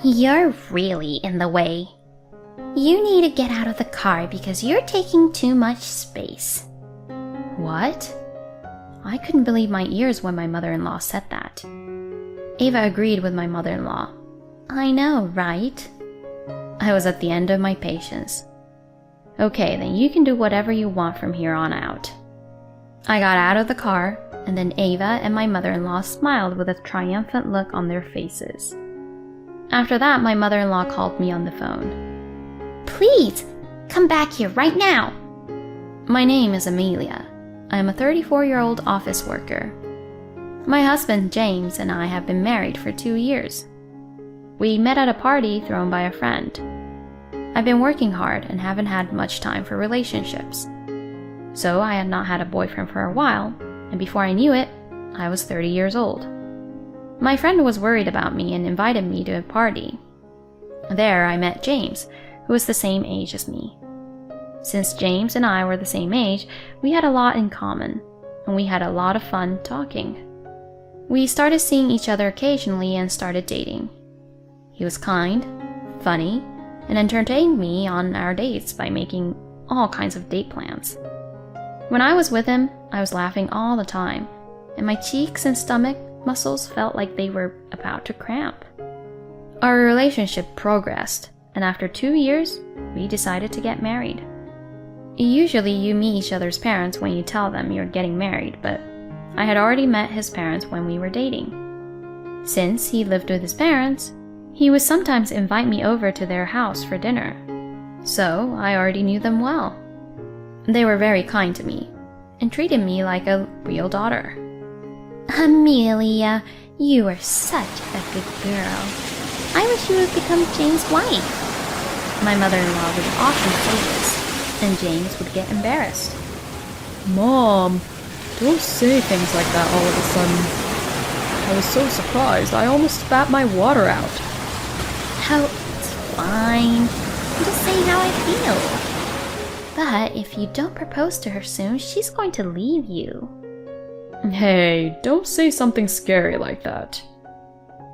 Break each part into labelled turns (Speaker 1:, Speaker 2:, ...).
Speaker 1: You're really in the way. You need to get out of the car because you're taking too much space.
Speaker 2: What? I couldn't believe my ears when my mother-in-law said that. Ava agreed with my mother-in-law.
Speaker 1: I know, right?
Speaker 2: I was at the end of my patience. Okay, then you can do whatever you want from here on out. I got out of the car, and then Ava and my mother-in-law smiled with a triumphant look on their faces. After that, my mother-in-law called me on the phone.
Speaker 1: Please, come back here right now.
Speaker 2: My name is Amelia. I am a 34-year-old office worker. My husband, James, and I have been married for 2 years. We met at a party thrown by a friend. I've been working hard and haven't had much time for relationships. So I had not had a boyfriend for a while, and before I knew it, I was 30 years old. My friend was worried about me and invited me to a party. There I met James, who was the same age as me. Since James and I were the same age, we had a lot in common, and we had a lot of fun talking. We started seeing each other occasionally and started dating. He was kind, funny, and entertained me on our dates by making all kinds of date plans. When I was with him, I was laughing all the time, and my cheeks and stomach muscles felt like they were about to cramp. Our relationship progressed, and after 2 years, we decided to get married. Usually you meet each other's parents when you tell them you're getting married, but I had already met his parents when we were dating. Since he lived with his parents, he would sometimes invite me over to their house for dinner. So I already knew them well. They were very kind to me and treated me like a real daughter.
Speaker 1: Amelia, you are such a good girl. I wish you would become James' wife.
Speaker 2: My mother-in-law would often say this, and James would get embarrassed.
Speaker 3: Mom, don't say things like that all of a sudden. I was so surprised I almost spat my water out.
Speaker 1: Oh, it's fine. I'm just saying how I feel. But if you don't propose to her soon, she's going to leave you.
Speaker 3: Hey, don't say something scary like that.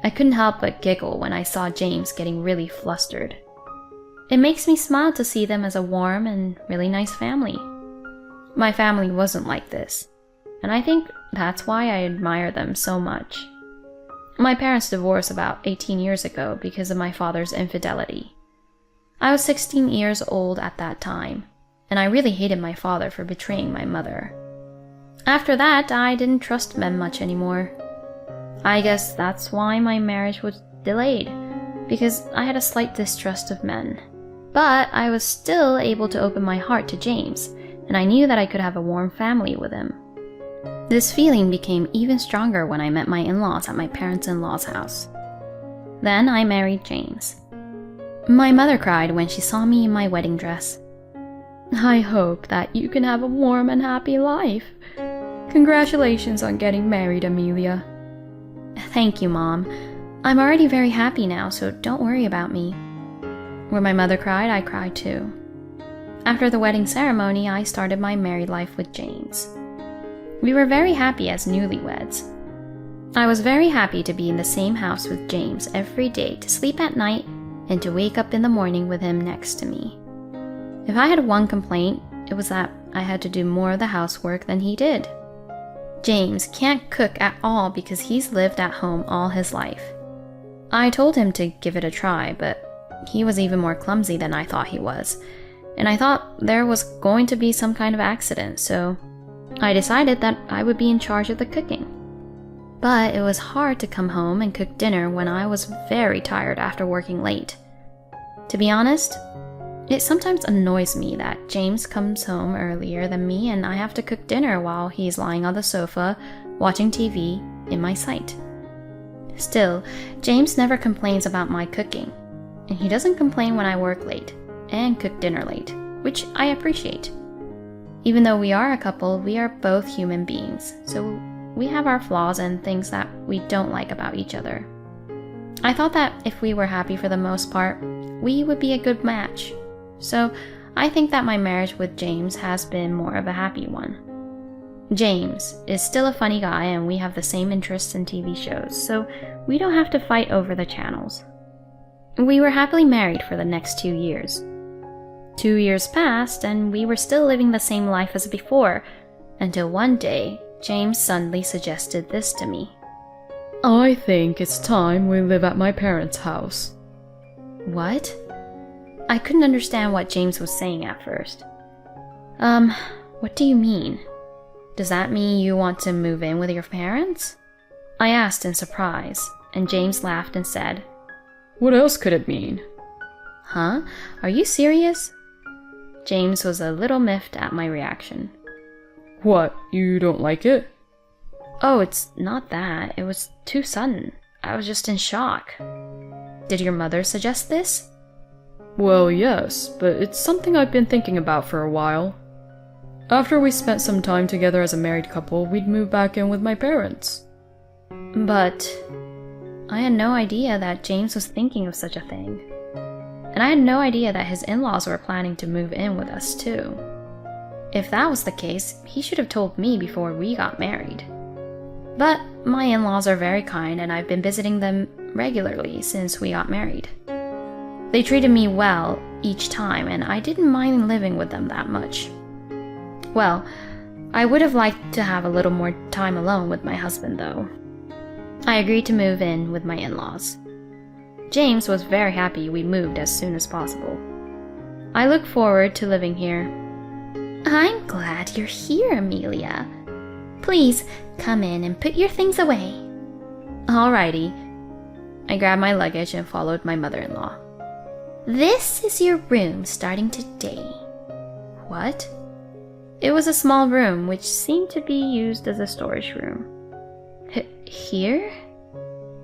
Speaker 2: I couldn't help but giggle when I saw James getting really flustered. It makes me smile to see them as a warm and really nice family. My family wasn't like this, and I think that's why I admire them so much. My parents divorced about 18 years ago because of my father's infidelity. I was 16 years old at that time, and I really hated my father for betraying my mother. After that, I didn't trust men much anymore. I guess that's why my marriage was delayed, because I had a slight distrust of men. But I was still able to open my heart to James, and I knew that I could have a warm family with him. This feeling became even stronger when I met my in-laws at my parents-in-law's house. Then I married James. My mother cried when she saw me in my wedding dress. I hope that you can have a warm and happy life. Congratulations on getting married, Amelia. Thank you, Mom. I'm already very happy now, so don't worry about me. When my mother cried, I cried too. After the wedding ceremony, I started my married life with James. We were very happy as newlyweds. I was very happy to be in the same house with James every day, to sleep at night and to wake up in the morning with him next to me. If I had one complaint, it was that I had to do more of the housework than he did. James can't cook at all because he's lived at home all his life. I told him to give it a try, but he was even more clumsy than I thought he was, and I thought there was going to be some kind of accident, so I decided that I would be in charge of the cooking. But it was hard to come home and cook dinner when I was very tired after working late. To be honest, it sometimes annoys me that James comes home earlier than me and I have to cook dinner while he's lying on the sofa watching TV in my sight. Still, James never complains about my cooking, and he doesn't complain when I work late and cook dinner late, which I appreciate. Even though we are a couple, we are both human beings, so we have our flaws and things that we don't like about each other. I thought that if we were happy for the most part, we would be a good match. So I think that my marriage with James has been more of a happy one. James is still a funny guy and we have the same interests in TV shows, so we don't have to fight over the channels. We were happily married for the next 2 years. 2 years passed, and we were still living the same life as before, until one day, James suddenly suggested this to me.
Speaker 3: I think it's time we live at my parents' house.
Speaker 2: What? I couldn't understand what James was saying at first. What do you mean? Does that mean you want to move in with your parents? I asked in surprise, and James laughed and said,
Speaker 3: What else could it mean?
Speaker 2: Huh? Are you serious? James was a little miffed at my reaction.
Speaker 3: What, you don't like it?
Speaker 2: Oh, it's not that. It was too sudden. I was just in shock. Did your mother suggest this?
Speaker 3: Well, yes, but it's something I've been thinking about for a while. After we spent some time together as a married couple, we'd move back in with my parents.
Speaker 2: But I had no idea that James was thinking of such a thing. And I had no idea that his in-laws were planning to move in with us too. If that was the case, he should have told me before we got married. But my in-laws are very kind, and I've been visiting them regularly since we got married. They treated me well each time, and I didn't mind living with them that much. Well, I would have liked to have a little more time alone with my husband, though. I agreed to move in with my in-laws. James was very happy we moved as soon as possible. I look forward to living here.
Speaker 1: I'm glad you're here, Amelia. Please, come in and put your things away.
Speaker 2: Alrighty. I grabbed my luggage and followed my mother-in-law.
Speaker 1: This is your room starting today.
Speaker 2: What? It was a small room which seemed to be used as a storage room. Here?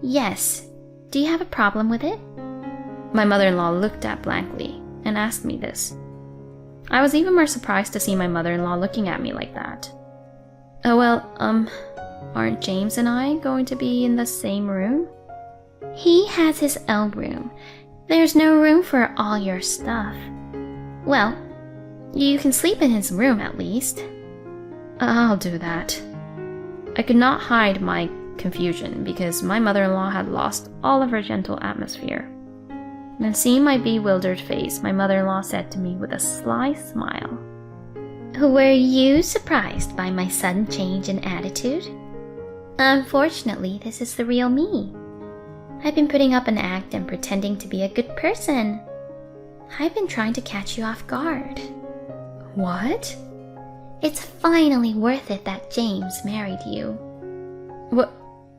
Speaker 1: Yes. Do you have a problem with it?
Speaker 2: My mother-in-law looked at blankly and asked me this. I was even more surprised to see my mother-in-law looking at me like that. Oh well, aren't James and I going to be in the same room?
Speaker 1: He has his own room. There's no room for all your stuff. Well, you can sleep in his room at least.
Speaker 2: I'll do that. I could not hide my confusion because my mother-in-law had lost all of her gentle atmosphere. And seeing my bewildered face, my mother-in-law said to me with a sly smile,
Speaker 1: Were you surprised by my sudden change in attitude? Unfortunately, this is the real me. I've been putting up an act and pretending to be a good person. I've been trying to catch you off guard.
Speaker 2: What?
Speaker 1: It's finally worth it that James married you.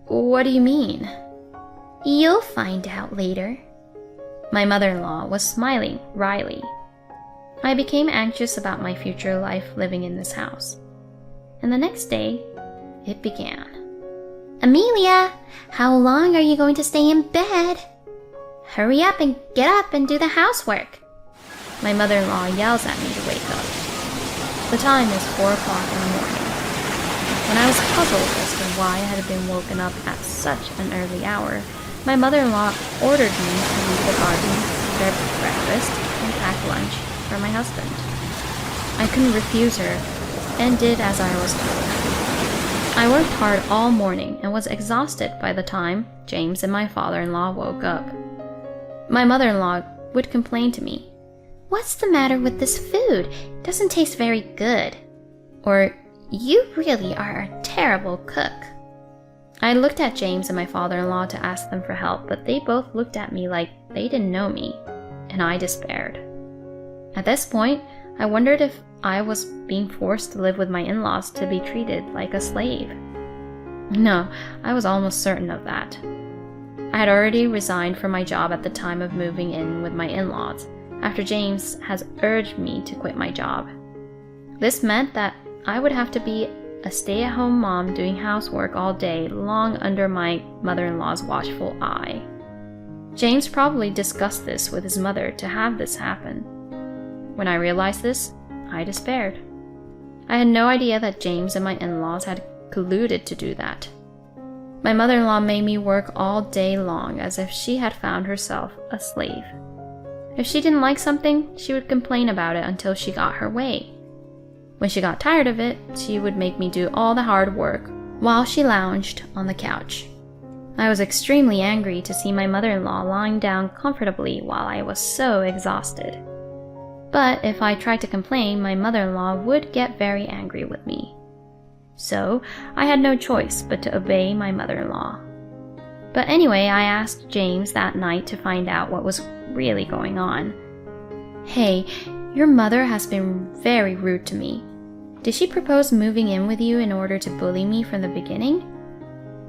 Speaker 2: What do you mean?
Speaker 1: You'll find out later.
Speaker 2: My mother-in-law was smiling wryly. I became anxious about my future life living in this house. And the next day, it began.
Speaker 1: Amelia, how long are you going to stay in bed? Hurry up and get up and do the housework.
Speaker 2: My mother-in-law yells at me to wake up. The time is 4 o'clock in the morning. When I was puzzled as to why I had been woken up at such an early hour, my mother-in-law ordered me to leave the garden, prepare breakfast, and pack lunch for my husband. I couldn't refuse her, and did as I was told. I worked hard all morning and was exhausted by the time James and my father-in-law woke up. My mother-in-law would complain to me,
Speaker 1: What's the matter with this food? It doesn't taste very good. Or, you really are a terrible cook.
Speaker 2: I looked at James and my father-in-law to ask them for help, but they both looked at me like they didn't know me, and I despaired. At this point, I wondered if I was being forced to live with my in-laws to be treated like a slave. No, I was almost certain of that. I had already resigned from my job at the time of moving in with my in-laws, after James has urged me to quit my job. This meant that I would have to be a stay-at-home mom doing housework all day long under my mother-in-law's watchful eye. James probably discussed this with his mother to have this happen. When I realized this, I despaired. I had no idea that James and my in-laws had colluded to do that. My mother-in-law made me work all day long as if she had found herself a slave. If she didn't like something, she would complain about it until she got her way. When she got tired of it, she would make me do all the hard work while she lounged on the couch. I was extremely angry to see my mother-in-law lying down comfortably while I was so exhausted. But if I tried to complain, my mother-in-law would get very angry with me. So I had no choice but to obey my mother-in-law. But anyway, I asked James that night to find out what was really going on. "Hey, your mother has been very rude to me. Did she propose moving in with you in order to bully me from the beginning?"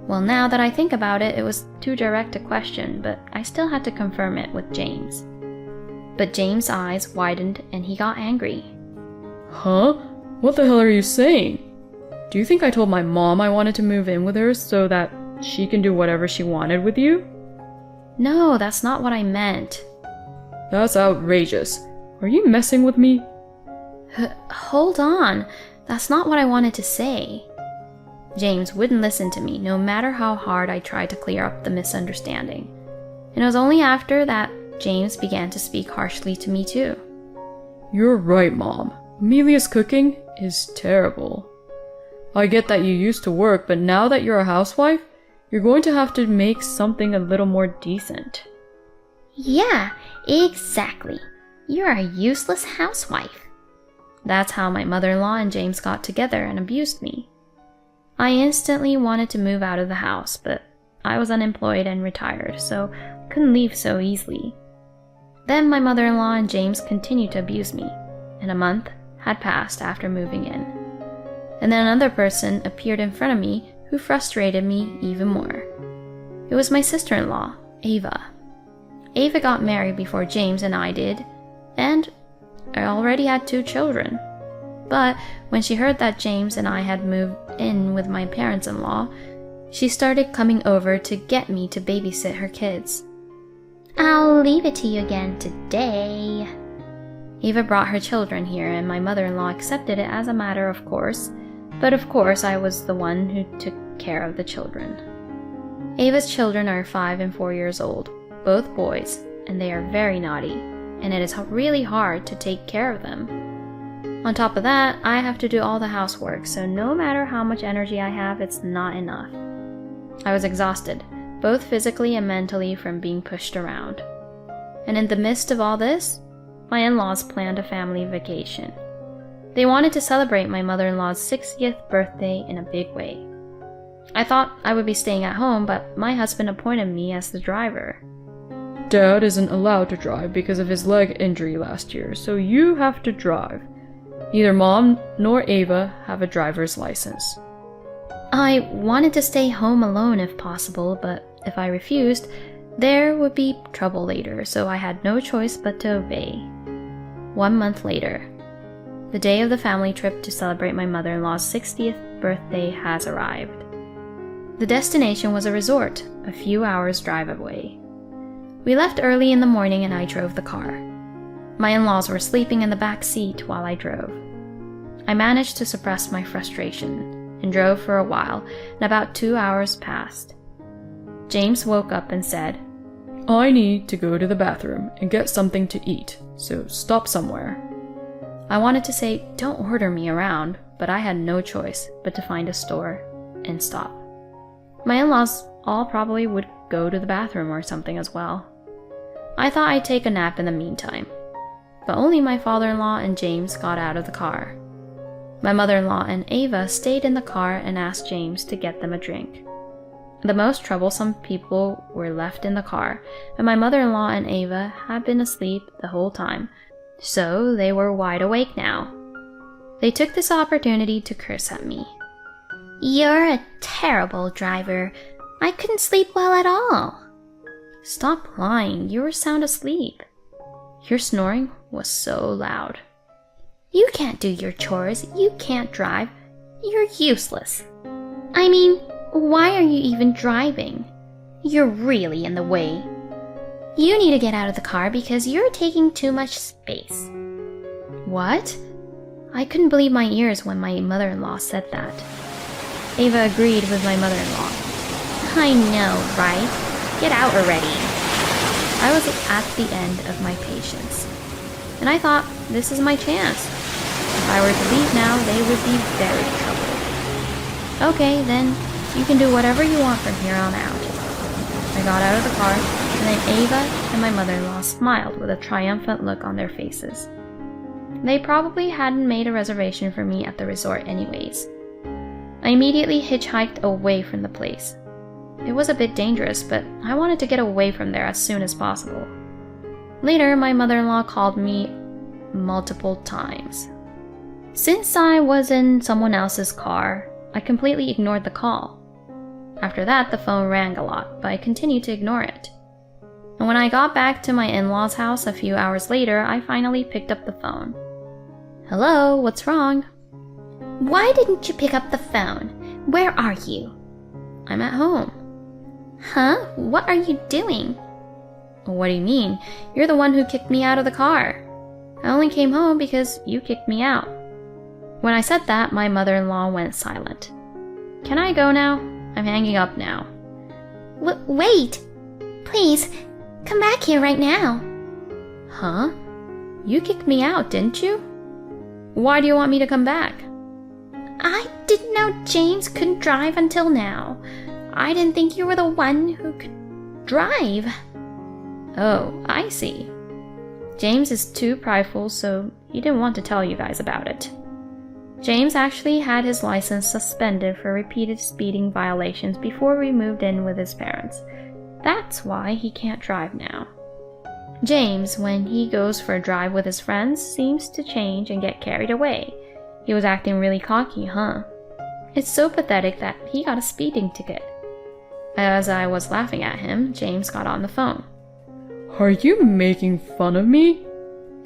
Speaker 2: Well, now that I think about it, it was too direct a question, but I still had to confirm it with James. But James' eyes widened and he got angry.
Speaker 3: Huh? What the hell are you saying? Do you think I told my mom I wanted to move in with her so that she can do whatever she wanted with you?
Speaker 2: No, that's not what I meant.
Speaker 3: That's outrageous. Are you messing with me?
Speaker 2: Hold on. That's not what I wanted to say. James wouldn't listen to me, no matter how hard I tried to clear up the misunderstanding. And it was only after that James began to speak harshly to me too.
Speaker 3: You're right, Mom. Amelia's cooking is terrible. I get that you used to work, but now that you're a housewife, you're going to have to make something a little more decent.
Speaker 1: Yeah, exactly. You're a useless housewife.
Speaker 2: That's how my mother-in-law and James got together and abused me. I instantly wanted to move out of the house, but I was unemployed and retired, so I couldn't leave so easily. Then my mother-in-law and James continued to abuse me, and a month had passed after moving in. And then another person appeared in front of me who frustrated me even more. It was my sister-in-law, Ava. Ava got married before James and I did, and I already had 2 children. But when she heard that James and I had moved in with my parents-in-law, she started coming over to get me to babysit her kids.
Speaker 1: I'll leave it to you again today.
Speaker 2: Ava brought her children here and my mother-in-law accepted it as a matter of course, but of course I was the one who took care of the children. Ava's children are 5 and 4 years old, both boys, and they are very naughty, and it is really hard to take care of them. On top of that, I have to do all the housework, so no matter how much energy I have, it's not enough. I was exhausted, both physically and mentally from being pushed around. And in the midst of all this, my in-laws planned a family vacation. They wanted to celebrate my mother-in-law's 60th birthday in a big way. I thought I would be staying at home, but my husband appointed me as the driver.
Speaker 3: Dad isn't allowed to drive because of his leg injury last year, so you have to drive. Neither Mom nor Ava have a driver's license.
Speaker 2: I wanted to stay home alone if possible, but if I refused, there would be trouble later, so I had no choice but to obey. 1 month later, the day of the family trip to celebrate my mother-in-law's 60th birthday has arrived. The destination was a resort, a few hours' drive away. We left early in the morning and I drove the car. My in-laws were sleeping in the back seat while I drove. I managed to suppress my frustration and drove for a while, and about 2 hours passed. James woke up and said,
Speaker 3: I need to go to the bathroom and get something to eat, so stop somewhere.
Speaker 2: I wanted to say, don't order me around, but I had no choice but to find a store and stop. My in-laws all probably would go to the bathroom or something as well. I thought I'd take a nap in the meantime, but only my father-in-law and James got out of the car. My mother-in-law and Ava stayed in the car and asked James to get them a drink. The most troublesome people were left in the car, and my mother-in-law and Ava had been asleep the whole time, so they were wide awake now. They took this opportunity to curse at me.
Speaker 1: You're a terrible driver. I couldn't sleep well at all.
Speaker 2: Stop lying, you were sound asleep. Your snoring was so loud.
Speaker 1: You can't do your chores, you can't drive, you're useless. I mean, why are you even driving? You're really in the way. You need to get out of the car because you're taking too much space.
Speaker 2: What? I couldn't believe my ears when my mother-in-law said that. Ava agreed with my mother-in-law.
Speaker 1: I know, right? Get out already.
Speaker 2: I was at the end of my patience, and I thought, this is my chance. If I were to leave now, they would be very troubled. Okay, then you can do whatever you want from here on out. I got out of the car, and then Ava and my mother-in-law smiled with a triumphant look on their faces. They probably hadn't made a reservation for me at the resort anyways. I immediately hitchhiked away from the place. It was a bit dangerous, but I wanted to get away from there as soon as possible. Later, my mother-in-law called me multiple times. Since I was in someone else's car, I completely ignored the call. After that, the phone rang a lot, but I continued to ignore it. And when I got back to my in-laws' house a few hours later, I finally picked up the phone. Hello, what's wrong?
Speaker 1: Why didn't you pick up the phone? Where are you?
Speaker 2: I'm at home.
Speaker 1: Huh? What are you doing?
Speaker 2: What do you mean? You're the one who kicked me out of the car. I only came home because you kicked me out. When I said that, my mother-in-law went silent. Can I go now? I'm hanging up now.
Speaker 1: Wait! Please, come back here right now.
Speaker 2: Huh? You kicked me out, didn't you? Why do you want me to come back?
Speaker 1: I didn't know James couldn't drive until now. I didn't think you were the one who could drive.
Speaker 2: Oh, I see. James is too prideful, so he didn't want to tell you guys about it. James actually had his license suspended for repeated speeding violations before we moved in with his parents. That's why he can't drive now. James, when he goes for a drive with his friends, seems to change and get carried away. He was acting really cocky, huh? It's so pathetic that he got a speeding ticket. As I was laughing at him, James got on the phone.
Speaker 3: Are you making fun of me?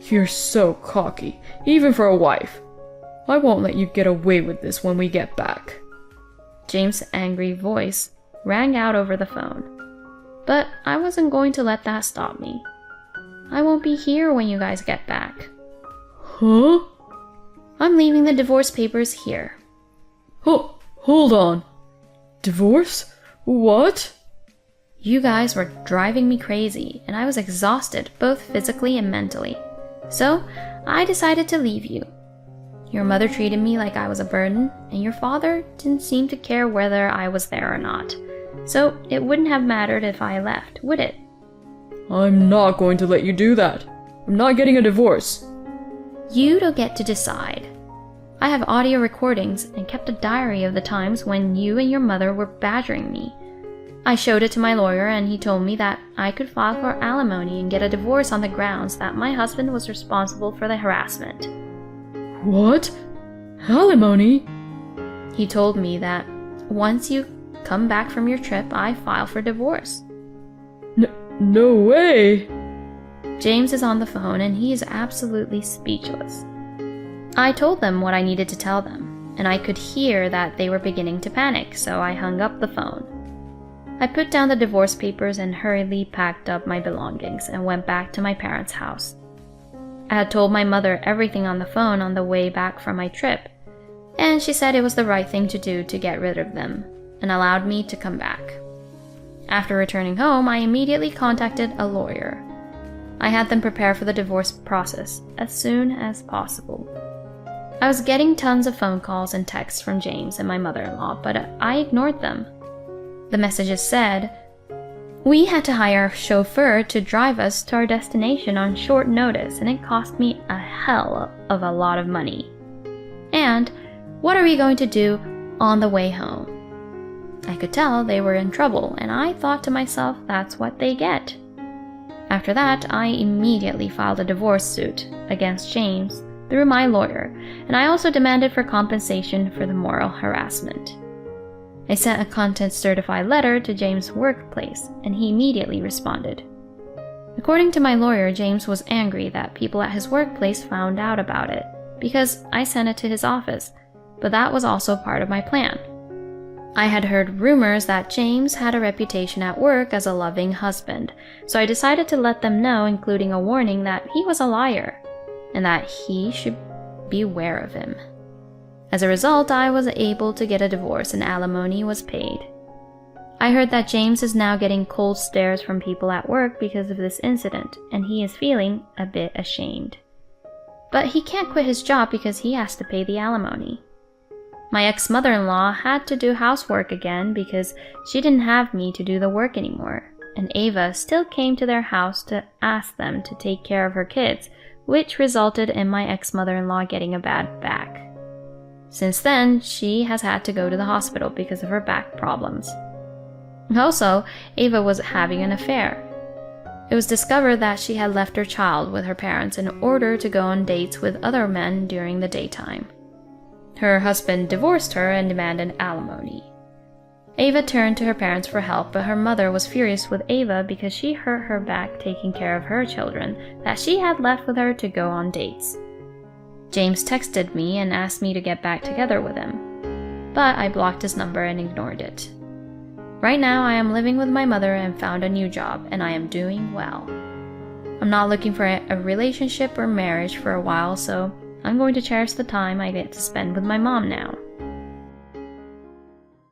Speaker 3: You're so cocky, even for a wife. I won't let you get away with this when we get back.
Speaker 2: James' angry voice rang out over the phone. But I wasn't going to let that stop me. I won't be here when you guys get back.
Speaker 3: Huh?
Speaker 2: I'm leaving the divorce papers here.
Speaker 3: Oh, hold on. Divorce? What?
Speaker 2: You guys were driving me crazy, and I was exhausted, both physically and mentally. So, I decided to leave you. Your mother treated me like I was a burden, and your father didn't seem to care whether I was there or not. So, it wouldn't have mattered if I left, would it?
Speaker 3: I'm not going to let you do that. I'm not getting a divorce.
Speaker 2: You don't get to decide. I have audio recordings and kept a diary of the times when you and your mother were badgering me. I showed it to my lawyer and he told me that I could file for alimony and get a divorce on the grounds that my husband was responsible for the harassment.
Speaker 3: What? Alimony?
Speaker 2: He told me that once you come back from your trip, I file for divorce.
Speaker 3: No way!
Speaker 2: James is on the phone and he is absolutely speechless. I told them what I needed to tell them, and I could hear that they were beginning to panic, so I hung up the phone. I put down the divorce papers and hurriedly packed up my belongings and went back to my parents' house. I had told my mother everything on the phone on the way back from my trip, and she said it was the right thing to do to get rid of them, and allowed me to come back. After returning home, I immediately contacted a lawyer. I had them prepare for the divorce process as soon as possible. I was getting tons of phone calls and texts from James and my mother-in-law, but I ignored them. The messages said, "We had to hire a chauffeur to drive us to our destination on short notice, and it cost me a hell of a lot of money. And what are we going to do on the way home?" I could tell they were in trouble, and I thought to myself, that's what they get. After that, I immediately filed a divorce suit against James through my lawyer, and I also demanded for compensation for the moral harassment. I sent a content-certified letter to James' workplace, and he immediately responded. According to my lawyer, James was angry that people at his workplace found out about it, because I sent it to his office, but that was also part of my plan. I had heard rumors that James had a reputation at work as a loving husband, so I decided to let them know, including a warning that he was a liar, and that he should beware of him. As a result, I was able to get a divorce and alimony was paid. I heard that James is now getting cold stares from people at work because of this incident, and he is feeling a bit ashamed. But he can't quit his job because he has to pay the alimony. My ex-mother-in-law had to do housework again because she didn't have me to do the work anymore, and Ava still came to their house to ask them to take care of her kids, which resulted in my ex-mother-in-law getting a bad back. Since then, she has had to go to the hospital because of her back problems. Also, Ava was having an affair. It was discovered that she had left her child with her parents in order to go on dates with other men during the daytime. Her husband divorced her and demanded alimony. Ava turned to her parents for help, but her mother was furious with Ava because she hurt her back taking care of her children that she had left with her to go on dates. James texted me and asked me to get back together with him, but I blocked his number and ignored it. Right now, I am living with my mother and found a new job, and I am doing well. I'm not looking for a relationship or marriage for a while, so I'm going to cherish the time I get to spend with my mom now.